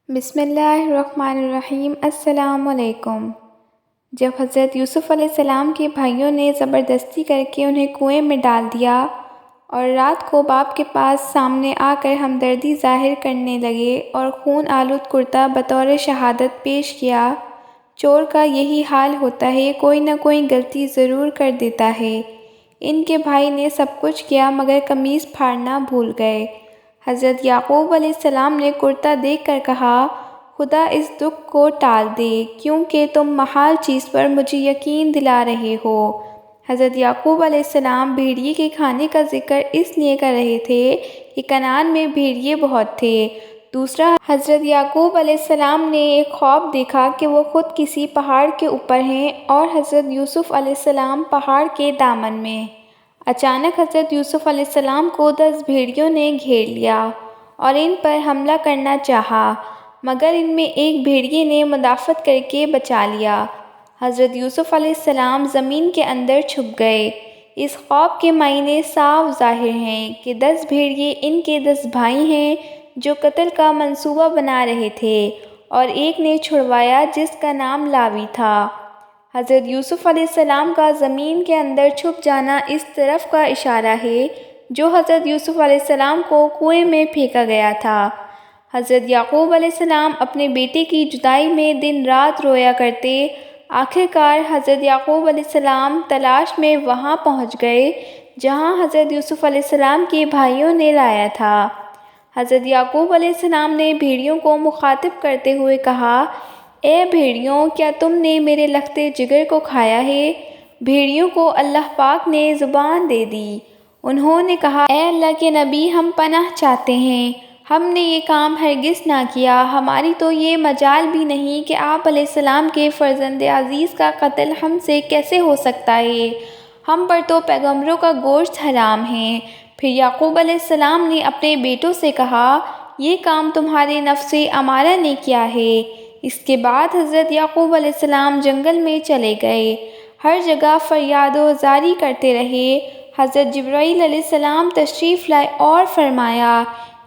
بسم اللہ الرحمن الرحیم۔ السلام علیکم۔ جب حضرت یوسف علیہ السلام کے بھائیوں نے زبردستی کر کے انہیں کنویں میں ڈال دیا اور رات کو باپ کے پاس سامنے آ کر ہمدردی ظاہر کرنے لگے اور خون آلود کرتا بطور شہادت پیش کیا، چور کا یہی حال ہوتا ہے، کوئی نہ کوئی غلطی ضرور کر دیتا ہے۔ ان کے بھائی نے سب کچھ کیا مگر قمیص پھاڑنا بھول گئے۔ حضرت یعقوب علیہ السلام نے کرتا دیکھ کر کہا، خدا اس دکھ کو ٹال دے کیونکہ تم محال چیز پر مجھے یقین دلا رہے ہو۔ حضرت یعقوب علیہ السلام بھیڑیے کے کھانے کا ذکر اس لیے کر رہے تھے کہ کنعان میں بھیڑیے بہت تھے۔ دوسرا، حضرت یعقوب علیہ السلام نے ایک خواب دیکھا کہ وہ خود کسی پہاڑ کے اوپر ہیں اور حضرت یوسف علیہ السلام پہاڑ کے دامن میں۔ اچانک حضرت یوسف علیہ السلام کو 10 بھیڑیوں نے گھیر لیا اور ان پر حملہ کرنا چاہا مگر ان میں ایک بھیڑیے نے مدافعت کر کے بچا لیا۔ حضرت یوسف علیہ السلام زمین کے اندر چھپ گئے۔ اس خواب کے معنی صاف ظاہر ہیں کہ 10 بھیڑیے ان کے 10 بھائی ہیں جو قتل کا منصوبہ بنا رہے تھے اور ایک نے چھڑوایا جس کا نام لاوی تھا۔ حضرت یوسف علیہ السلام کا زمین کے اندر چھپ جانا اس طرف کا اشارہ ہے جو حضرت یوسف علیہ السلام کو کنویں میں پھینکا گیا تھا۔ حضرت یعقوب علیہ السلام اپنے بیٹے کی جدائی میں دن رات رویا کرتے۔ آخرکار حضرت یعقوب علیہ السلام تلاش میں وہاں پہنچ گئے جہاں حضرت یوسف علیہ السلام کے بھائیوں نے لایا تھا۔ حضرت یعقوب علیہ السلام نے بھیڑیوں کو مخاطب کرتے ہوئے کہا، اے بھیڑیوں، کیا تم نے میرے لختے جگر کو کھایا ہے؟ بھیڑیوں کو اللہ پاک نے زبان دے دی۔ انہوں نے کہا، اے اللہ کے نبی، ہم پناہ چاہتے ہیں، ہم نے یہ کام ہرگز نہ کیا، ہماری تو یہ مجال بھی نہیں کہ آپ علیہ السلام کے فرزند عزیز کا قتل ہم سے کیسے ہو سکتا ہے، ہم پر تو پیغمبروں کا گوشت حرام ہے۔ پھر یعقوب علیہ السلام نے اپنے بیٹوں سے کہا، یہ کام تمہارے نفس امارہ نے کیا ہے۔ اس کے بعد حضرت یعقوب علیہ السلام جنگل میں چلے گئے، ہر جگہ فریاد و زاری کرتے رہے۔ حضرت جبرائیل علیہ السلام تشریف لائے اور فرمایا،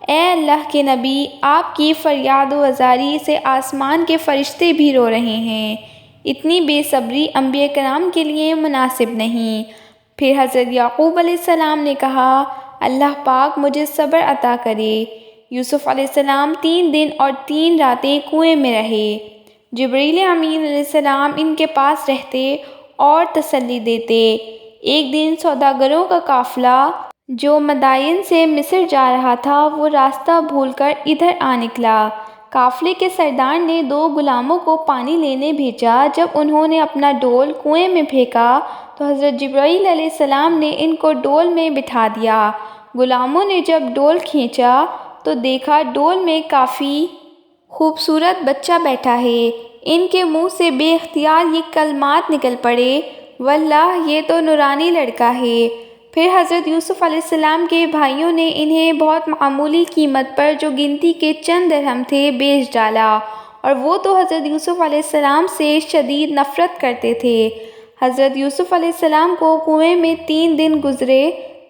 اے اللہ کے نبی، آپ کی فریاد و زاری سے آسمان کے فرشتے بھی رو رہے ہیں، اتنی بے صبری انبیاء کرام کے لیے مناسب نہیں۔ پھر حضرت یعقوب علیہ السلام نے کہا، اللہ پاک مجھے صبر عطا کرے۔ یوسف علیہ السلام 3 دن اور 3 راتیں کنویں میں رہے۔ جبریل امین علیہ السلام ان کے پاس رہتے اور تسلی دیتے۔ ایک دن سوداگروں کا قافلہ جو مدائن سے مصر جا رہا تھا وہ راستہ بھول کر ادھر آ نکلا۔ قافلے کے سردار نے 2 غلاموں کو پانی لینے بھیجا۔ جب انہوں نے اپنا ڈول کنویں میں پھینکا تو حضرت جبرائیل علیہ السلام نے ان کو ڈول میں بٹھا دیا۔ غلاموں نے جب ڈول کھینچا تو دیکھا ڈول میں کافی خوبصورت بچہ بیٹھا ہے۔ ان کے منہ سے بے اختیار یہ کلمات نکل پڑے، واللہ یہ تو نورانی لڑکا ہے۔ پھر حضرت یوسف علیہ السلام کے بھائیوں نے انہیں بہت معمولی قیمت پر جو گنتی کے چند درہم تھے بیچ ڈالا، اور وہ تو حضرت یوسف علیہ السلام سے شدید نفرت کرتے تھے۔ حضرت یوسف علیہ السلام کو کنویں میں 3 دن گزرے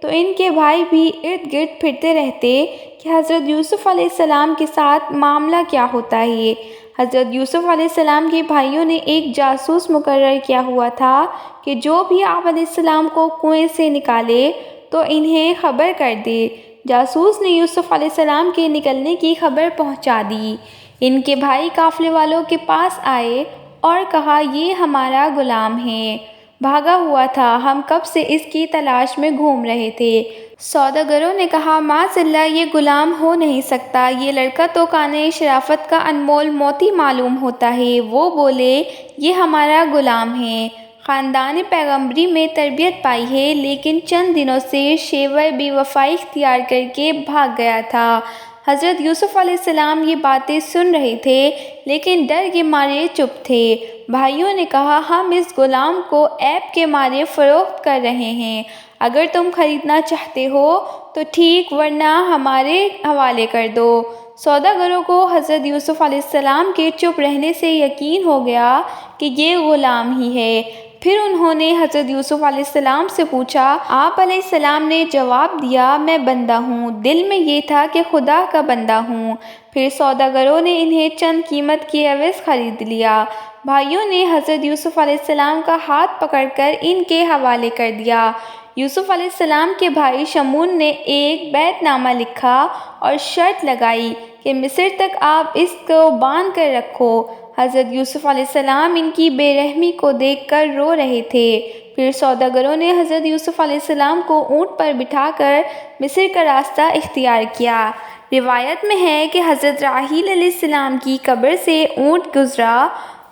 تو ان کے بھائی بھی ارد گرد پھرتے رہتے کہ حضرت یوسف علیہ السلام کے ساتھ معاملہ کیا ہوتا ہے۔ حضرت یوسف علیہ السلام کے بھائیوں نے ایک جاسوس مقرر کیا ہوا تھا کہ جو بھی آپ علیہ السلام کو کنویں سے نکالے تو انہیں خبر کر دے۔ جاسوس نے یوسف علیہ السلام کے نکلنے کی خبر پہنچا دی۔ ان کے بھائی قافلے والوں کے پاس آئے اور کہا، یہ ہمارا غلام ہے، بھاگا ہوا تھا، ہم کب سے اس کی تلاش میں گھوم رہے تھے۔ سوداگروں نے کہا، معاذ اللہ، یہ غلام ہو نہیں سکتا، یہ لڑکا تو کانۂ شرافت کا انمول موتی معلوم ہوتا ہے۔ وہ بولے، یہ ہمارا غلام ہے، خاندان پیغمبری میں تربیت پائی ہے، لیکن چند دنوں سے شیوہ بے وفائی اختیار کر کے بھاگ گیا تھا۔ حضرت یوسف علیہ السلام یہ باتیں سن رہے تھے لیکن ڈر کے مارے چپ تھے۔ بھائیوں نے کہا، ہم اس غلام کو عیب کے مارے فروخت کر رہے ہیں، اگر تم خریدنا چاہتے ہو تو ٹھیک، ورنہ ہمارے حوالے کر دو۔ سوداگروں کو حضرت یوسف علیہ السلام کے چپ رہنے سے یقین ہو گیا کہ یہ غلام ہی ہے۔ پھر انہوں نے حضرت یوسف علیہ السلام سے پوچھا۔ آپ علیہ السلام نے جواب دیا، میں بندہ ہوں، دل میں یہ تھا کہ خدا کا بندہ ہوں۔ پھر سوداگروں نے انہیں چند قیمت کے عوض خرید لیا۔ بھائیوں نے حضرت یوسف علیہ السلام کا ہاتھ پکڑ کر ان کے حوالے کر دیا۔ یوسف علیہ السلام کے بھائی شمعون نے ایک بیعت نامہ لکھا اور شرط لگائی کہ مصر تک آپ اس کو باندھ کر رکھو۔ حضرت یوسف علیہ السلام ان کی بے رحمی کو دیکھ کر رو رہے تھے۔ پھر سوداگروں نے حضرت یوسف علیہ السلام کو اونٹ پر بٹھا کر مصر کا راستہ اختیار کیا۔ روایت میں ہے کہ حضرت راحیل علیہ السلام کی قبر سے اونٹ گزرا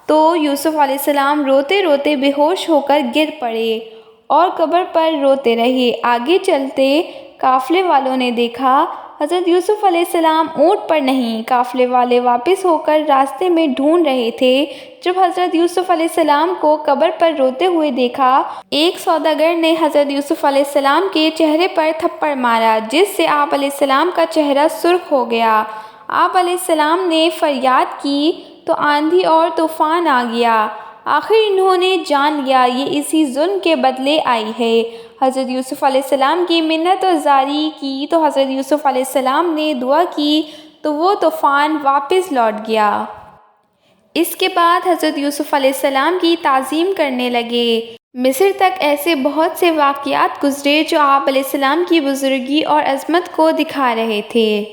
تو یوسف علیہ السلام روتے روتے بے ہوش ہو کر گر پڑے اور قبر پر روتے رہے۔ آگے چلتے قافلے والوں نے دیکھا حضرت یوسف علیہ السلام اونٹ پر نہیں، قافلے والے واپس ہو کر راستے میں ڈھونڈ رہے تھے۔ جب حضرت یوسف علیہ السلام کو قبر پر روتے ہوئے دیکھا، ایک سوداگر نے حضرت یوسف علیہ السلام کے چہرے پر تھپڑ مارا، جس سے آپ علیہ السلام کا چہرہ سرخ ہو گیا۔ آپ علیہ السلام نے فریاد کی تو آندھی اور طوفان آ گیا۔ آخر انہوں نے جان لیا یہ اسی ظلم کے بدلے آئی ہے۔ حضرت یوسف علیہ السلام کی منت اور زاری کی تو حضرت یوسف علیہ السلام نے دعا کی تو وہ طوفان واپس لوٹ گیا۔ اس کے بعد حضرت یوسف علیہ السلام کی تعظیم کرنے لگے۔ مصر تک ایسے بہت سے واقعات گزرے جو آپ علیہ السلام کی بزرگی اور عظمت کو دکھا رہے تھے۔